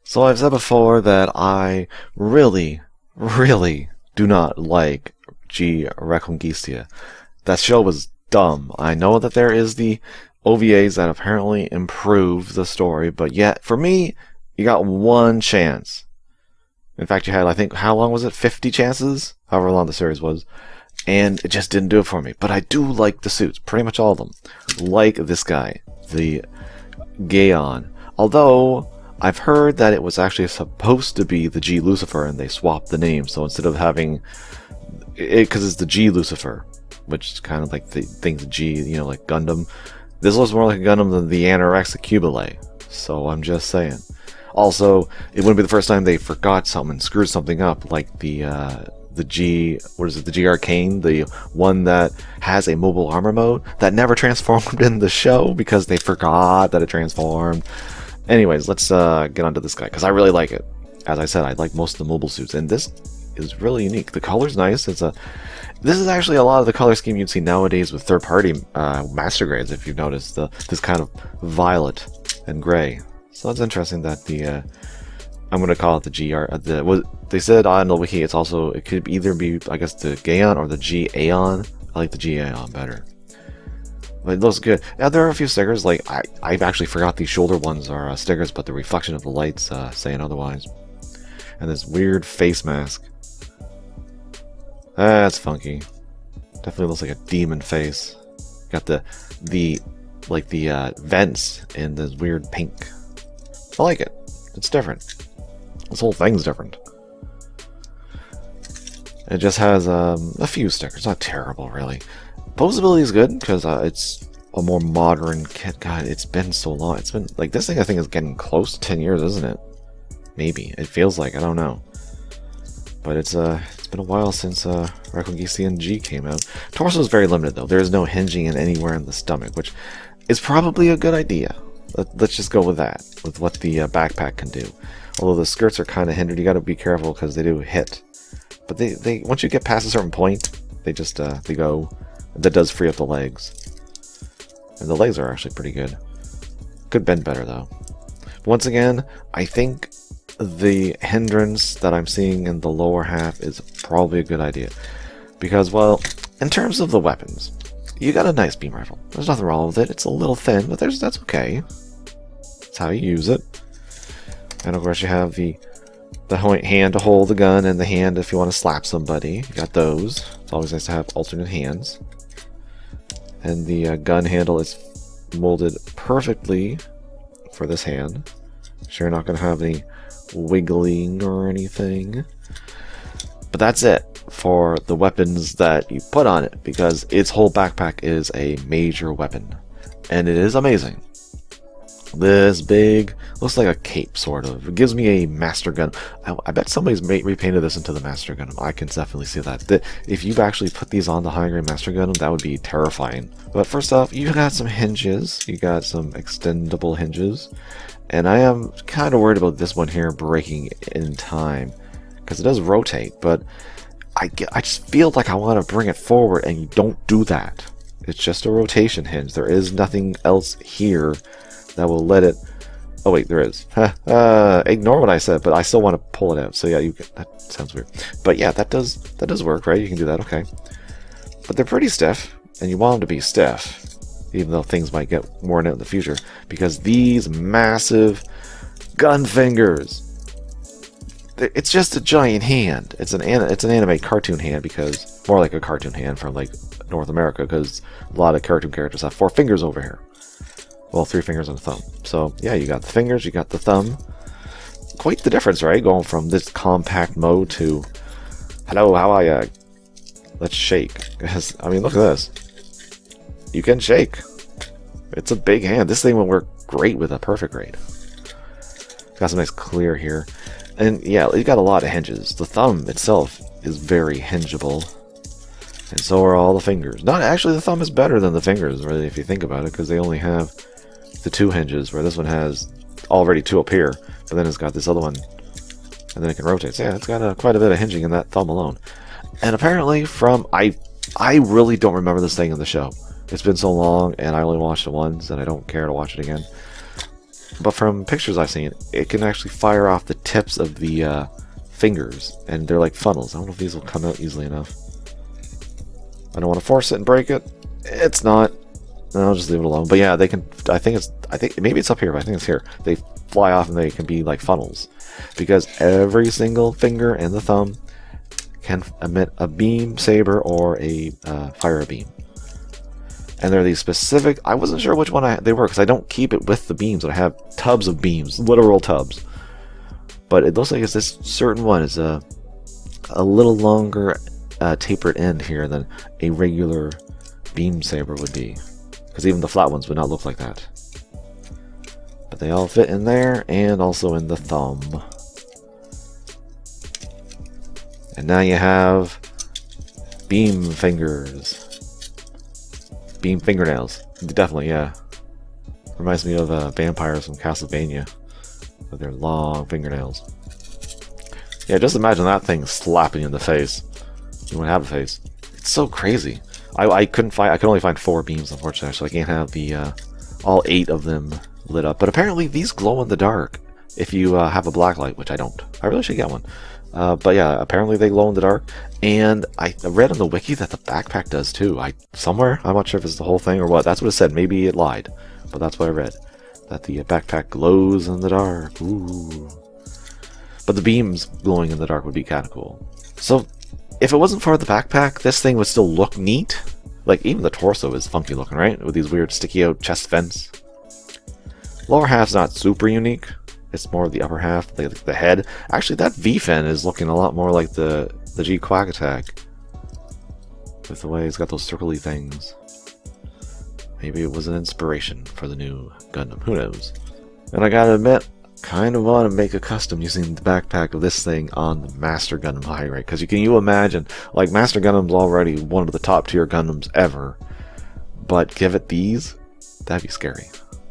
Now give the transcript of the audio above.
So I've said before that I really do not like G Reconquista. That show was dumb. I know that there is the OVAs that apparently improve the story, but yet, for me, you got one chance. In fact, you had, I think, how long was it? 50 chances? However long the series was. And it just didn't do it for me. But I do like the suits, pretty much all of them. Like this guy, the Gaeon. Although, I've heard that it was actually supposed to be the G Lucifer, and they swapped the name. So instead of having it, because it's the G Lucifer, which is kind of like the thing, the G, like Gundam. This looks more like a Gundam than the Anorexic Cubile. So I'm just saying. Also, it wouldn't be the first time they forgot something and screwed something up, like the G, what is it, the G Arcane, the one that has a mobile armor mode that never transformed in the show because they forgot that it transformed. Anyways, let's get onto this guy, because I really like it. As I said, I like most of the mobile suits, and this is really unique. The color's nice. This is actually a lot of the color scheme you'd see nowadays with third-party master grades, if you've noticed, this kind of violet and gray. So it's interesting that I'm going to call it the GR. What they said on the wiki, it could either be, I guess, the Gaeon or the G Aeon. I like the G Aeon better. But it looks good. Now, there are a few stickers, like, I actually forgot these shoulder ones are stickers, but the reflection of the lights saying otherwise. And this weird face mask. That's funky. Definitely looks like a demon face. Got the vents in this weird pink. I like it. It's different. This whole thing's different. It just has a few stickers. Not terrible, really. Posability is good because it's a more modern kit. God, it's been so long. It's been like this thing. I think is getting close to 10 years, isn't it? Maybe it feels like, I don't know. But it's been a while since Reconquista G came out. Torso is very limited though. There is no hinging in anywhere in the stomach, which is probably a good idea. Let's just go with that, with what the backpack can do. Although the skirts are kind of hindered, you got to be careful because they do hit. But they once you get past a certain point, they just they go. That does free up the legs, and the legs are actually pretty good. Could bend better though. Once again, I think the hindrance that I'm seeing in the lower half is probably a good idea, because, well, in terms of the weapons, you got a nice beam rifle. There's nothing wrong with it. It's a little thin, but that's okay. That's how you use it. And of course you have the hand to hold the gun and the hand if you want to slap somebody. You got those. It's always nice to have alternate hands. And the gun handle is molded perfectly for this hand. So you're not going to have any wiggling or anything. But that's it for the weapons that you put on it, because its whole backpack is a major weapon. And it is amazing. This big, looks like a cape, sort of. It gives me a Master Gun. I bet somebody's repainted this into the Master Gun. I can definitely see that. If you've actually put these on the high-grade Master Gun, that would be terrifying. But first off, you got some hinges. You got some extendable hinges. And I am kind of worried about this one here breaking in time, because it does rotate, but I just feel like I want to bring it forward, and you don't do that. It's just a rotation hinge. There is nothing else here that will let it. Oh wait, there is. Ignore what I said, but I still want to pull it out. So yeah, that sounds weird. But yeah, that does work, right? You can do that, okay. But they're pretty stiff, and you want them to be stiff, even though things might get worn out in the future, because these massive gun fingers. It's just a giant hand. It's an anime cartoon hand, because more like a cartoon hand from like North America, because a lot of cartoon characters have 4 fingers over here. Well, 3 fingers and a thumb. So yeah, you got the fingers, you got the thumb. Quite the difference, right? Going from this compact mode to, hello, how are ya? Let's shake. I mean, look at this. You can shake. It's a big hand. This thing will work great with a perfect grade. Got some nice clear here. And yeah, you got a lot of hinges. The thumb itself is very hingeable. And so are all the fingers. Not actually, the thumb is better than the fingers, really, if you think about it, because they only have the 2 hinges, where this one has already 2 up here, but then it's got this other one, and then it can rotate. So yeah, it's got quite a bit of hinging in that thumb alone. And apparently I really don't remember this thing in the show. It's been so long, and I only watched it once, and I don't care to watch it again. But from pictures I've seen, it can actually fire off the tips of the fingers, and they're like funnels. I don't know if these will come out easily enough. I don't want to force it and break it. It's not. No, I'll just leave it alone. But yeah, they can. I think maybe it's up here, but I think it's here. They fly off and they can be like funnels, because every single finger and the thumb can emit a beam, saber, or a fire a beam. And they're these specific. I wasn't sure which one they were because I don't keep it with the beams. I have tubs of beams, literal tubs. But it looks like it's this certain one is a little longer tapered end here than a regular beam saber would be, because even the flat ones would not look like that. But they all fit in there and also in the thumb. And now you have beam fingers. Beam fingernails. Definitely, yeah. Reminds me of vampires from Castlevania with their long fingernails. Yeah, just imagine that thing slapping you in the face. You wouldn't have a face. It's so crazy. I could only find 4 beams, unfortunately, so I can't have the all 8 of them lit up. But apparently these glow in the dark if you have a black light, which I don't. I really should get one. But yeah, apparently they glow in the dark. And I read on the wiki that the backpack does too. Somewhere, I'm not sure if it's the whole thing or what. That's what it said. Maybe it lied, but that's what I read. That the backpack glows in the dark. Ooh. But the beams glowing in the dark would be kind of cool. So if it wasn't for the backpack, this thing would still look neat. Like, even the torso is funky looking, right? With these weird sticky out chest vents. Lower half's not super unique. It's more the upper half, the head. Actually, that V-fin is looking a lot more like the G Quack Attack. With the way it's got those circly things. Maybe it was an inspiration for the new Gundam. Who knows? And I gotta admit, kind of want to make a custom using the backpack of this thing on the Master Gundam high rate. Because you imagine, like, Master Gundam's already one of the top tier Gundams ever. But give it these? That'd be scary.